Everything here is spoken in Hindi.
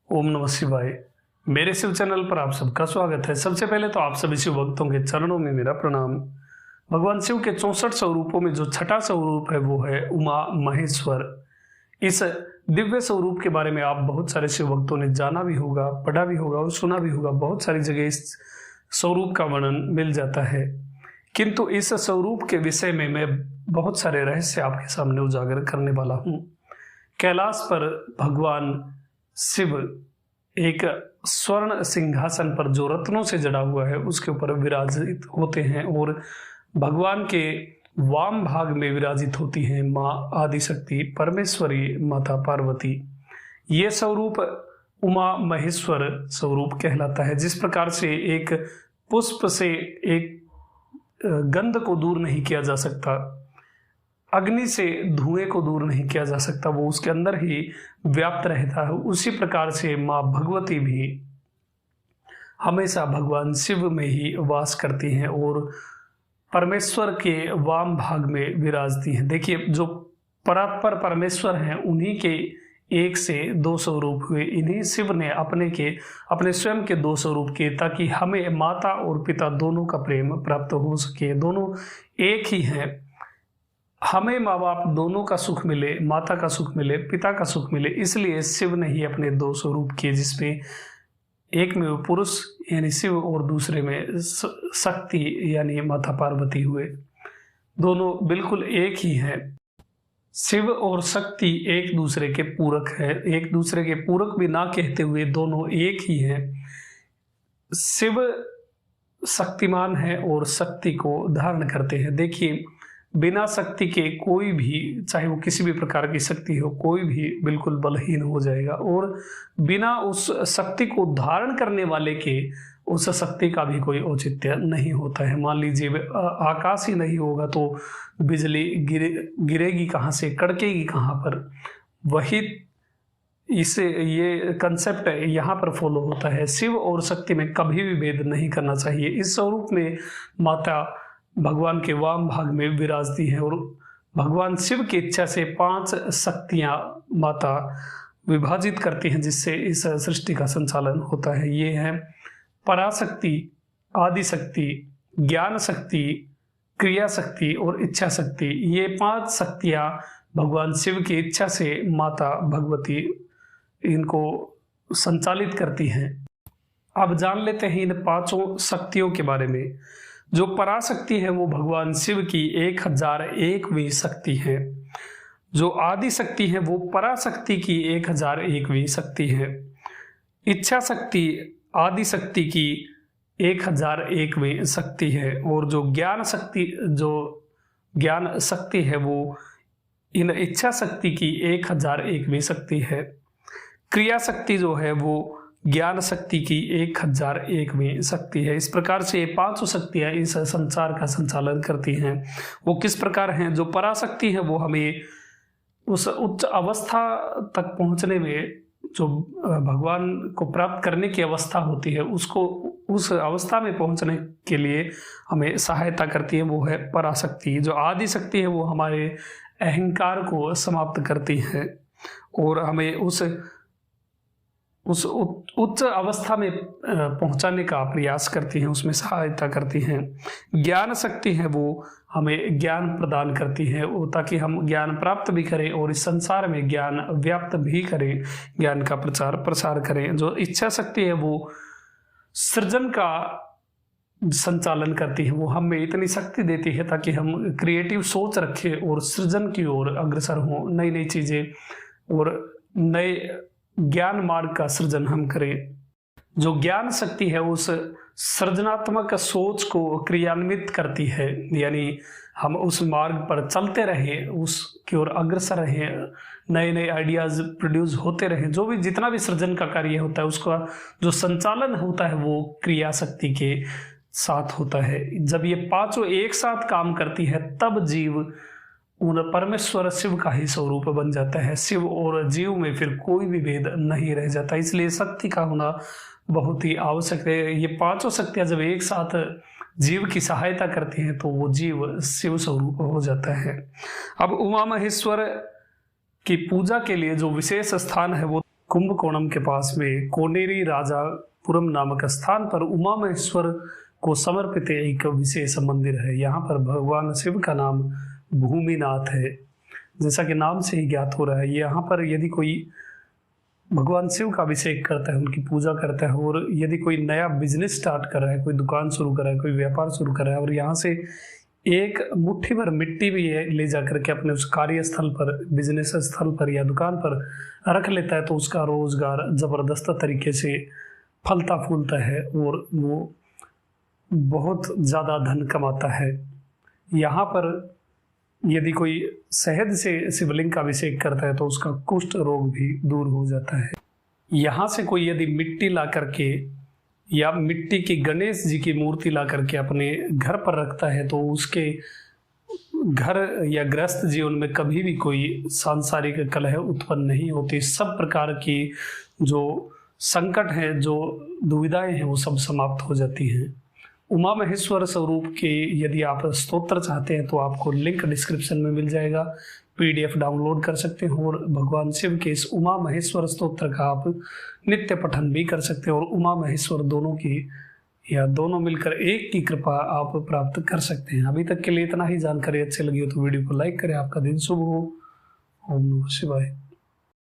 ओम नमः शिवाय। मेरे शिव चैनल पर आप सबका स्वागत है। सबसे पहले तो आप सभी शिव भक्तों के चरणों में मेरा प्रणाम। भगवान शिव के 64 स्वरूपों में जो छठा स्वरूप है वो है उमा महेश्वर। इस दिव्य स्वरूप के बारे में आप बहुत सारे शिव भक्तों ने जाना भी होगा, पढ़ा भी होगा और सुना भी होगा। बहुत सारी जगह इस स्वरूप का वर्णन मिल जाता है, किंतु इस स्वरूप के विषय में मैं बहुत सारे रहस्य आपके सामने उजागर करने वाला हूँ। कैलाश पर भगवान शिव एक स्वर्ण सिंहासन पर जो रत्नों से जड़ा हुआ है उसके ऊपर विराजित होते हैं और भगवान के वाम भाग में विराजित होती हैं माँ आदिशक्ति परमेश्वरी माता पार्वती। ये स्वरूप उमा महेश्वर स्वरूप कहलाता है। जिस प्रकार से एक पुष्प से एक गंध को दूर नहीं किया जा सकता, अग्नि से धुएं को दूर नहीं किया जा सकता, वो उसके अंदर ही व्याप्त रहता है, उसी प्रकार से माँ भगवती भी हमेशा भगवान शिव में ही वास करती हैं और परमेश्वर के वाम भाग में विराजती हैं। देखिए, जो परात्पर परमेश्वर हैं उन्हीं के एक से दो स्वरूप हुए। इन्हीं शिव ने अपने स्वयं के दो स्वरूप किए ताकि हमें माता और पिता दोनों का प्रेम प्राप्त हो सके। दोनों एक ही हैं, हमें माँ बाप दोनों का सुख मिले, माता का सुख मिले, पिता का सुख मिले। इसलिए शिव ने ही अपने दो स्वरूप किए, जिसमें एक में पुरुष यानी शिव और दूसरे में शक्ति यानी माता पार्वती हुए। दोनों बिल्कुल एक ही हैं। शिव और शक्ति एक दूसरे के पूरक है, एक दूसरे के पूरक भी ना कहते हुए दोनों एक ही हैं। शिव शक्तिमान है और शक्ति को धारण करते हैं। देखिए, बिना शक्ति के कोई भी, चाहे वो किसी भी प्रकार की शक्ति हो, कोई भी बिल्कुल बलहीन हो जाएगा और बिना उस शक्ति को धारण करने वाले के उस शक्ति का भी कोई औचित्य नहीं होता है। मान लीजिए आकाश ही नहीं होगा तो बिजली गिरेगी कहाँ से, कड़केगी कहाँ पर। वही इसे ये कंसेप्ट यहाँ पर फॉलो होता है। शिव और शक्ति में कभी भी भेद नहीं करना चाहिए। इस स्वरूप में माता भगवान के वाम भाग में विराजती हैं और भगवान शिव की इच्छा से 5 शक्तियां माता विभाजित करती हैं, जिससे इस सृष्टि का संचालन होता है। ये हैं पराशक्ति, आदिशक्ति, ज्ञान शक्ति, क्रिया शक्ति और इच्छा शक्ति। ये 5 शक्तियां भगवान शिव की इच्छा से माता भगवती इनको संचालित करती हैं। अब जान लेते हैं इन 5 शक्तियों के बारे में। जो पराशक्ति है वो भगवान शिव की 1001वीं शक्ति है। जो आदि शक्ति है वो पराशक्ति की 1001वीं शक्ति है। इच्छा शक्ति आदि शक्ति की 1001वीं शक्ति है और जो ज्ञान शक्ति है वो इन इच्छा शक्ति की 1001वीं शक्ति है। क्रिया शक्ति जो है वो ज्ञान शक्ति की 1001वीं शक्ति है। इस प्रकार से ये 5 शक्तियां इस संसार का संचालन करती हैं। वो किस प्रकार हैं? जो पराशक्ति है वो हमें उस उच्च अवस्था तक पहुंचने में, जो भगवान को प्राप्त करने की अवस्था होती है, उसको उस अवस्था में पहुंचने के लिए हमें सहायता करती है, वो है पराशक्ति। जो आदि शक्ति है वो हमारे अहंकार को समाप्त करती है और हमें उस उच्च अवस्था में पहुंचाने का प्रयास करती हैं, उसमें सहायता करती हैं। ज्ञान शक्ति है वो हमें ज्ञान प्रदान करती है ताकि हम ज्ञान प्राप्त भी करें और इस संसार में ज्ञान व्याप्त भी करें, ज्ञान का प्रचार प्रसार करें। जो इच्छा शक्ति है वो सृजन का संचालन करती है, वो हमें इतनी शक्ति देती है ताकि हम क्रिएटिव सोच रखें और सृजन की ओर अग्रसर हों, नई नई चीजें और नए ज्ञान मार्ग का सृजन हम करें। जो ज्ञान शक्ति है उस सृजनात्मक सोच को क्रियान्वित करती है, यानी हम उस मार्ग पर चलते रहें, उसकी ओर अग्रसर रहें, नए नए आइडियाज प्रोड्यूस होते रहें। जो भी जितना भी सृजन का कार्य होता है उसका जो संचालन होता है वो क्रिया शक्ति के साथ होता है। जब ये 5 एक साथ काम करती है तब जीव उन परमेश्वर शिव का ही स्वरूप बन जाता है। शिव और जीव में फिर कोई भी भेद नहीं रह जाता, इसलिए शक्ति का होना बहुत ही आवश्यक है। ये 5 शक्तियां जब एक साथ जीव की सहायता करती हैं तो वो जीव शिव स्वरूप हो जाता है। अब उमा महेश्वर की पूजा के लिए जो विशेष स्थान है वो कुंभकोणम के पास में कोनेरी राजापुरम नामक स्थान पर उमा महेश्वर को समर्पित एक विशेष मंदिर है। यहाँ पर भगवान शिव का नाम भूमिनाथ है, जैसा कि नाम से ही ज्ञात हो रहा है। यहाँ पर यदि कोई भगवान शिव का अभिषेक करता है, उनकी पूजा करता है, और यदि कोई नया बिजनेस स्टार्ट कर रहा है, कोई दुकान शुरू कर रहा है, कोई व्यापार शुरू कर रहा है, और यहाँ से एक मुट्ठी भर मिट्टी भी ले जा करके अपने उस कार्यस्थल पर, बिजनेस स्थल पर या दुकान पर रख लेता है, तो उसका रोजगार जबरदस्त तरीके से फलता फूलता है और वो बहुत ज़्यादा धन कमाता है। यहाँ पर यदि कोई शहद से शिवलिंग का अभिषेक करता है तो उसका कुष्ठ रोग भी दूर हो जाता है। यहाँ से कोई यदि मिट्टी ला करके या मिट्टी की गणेश जी की मूर्ति ला करके अपने घर पर रखता है तो उसके घर या गृहस्थ जीवन में कभी भी कोई सांसारिक कलह उत्पन्न नहीं होती। सब प्रकार की जो संकट है, जो दुविधाएं हैं, वो सब समाप्त हो जाती हैं। उमा महेश्वर स्वरूप के यदि आप स्तोत्र चाहते हैं तो आपको लिंक डिस्क्रिप्शन में मिल जाएगा, PDF डाउनलोड कर सकते हैं और भगवान शिव के इस उमा महेश्वर स्तोत्र का आप नित्य पठन भी कर सकते हैं और उमा महेश्वर दोनों की या दोनों मिलकर एक की कृपा आप प्राप्त कर सकते हैं। अभी तक के लिए इतना ही। जानकारी अच्छी लगी हो तो वीडियो को लाइक करें। आपका दिन शुभ हो। ओम नमः शिवाय।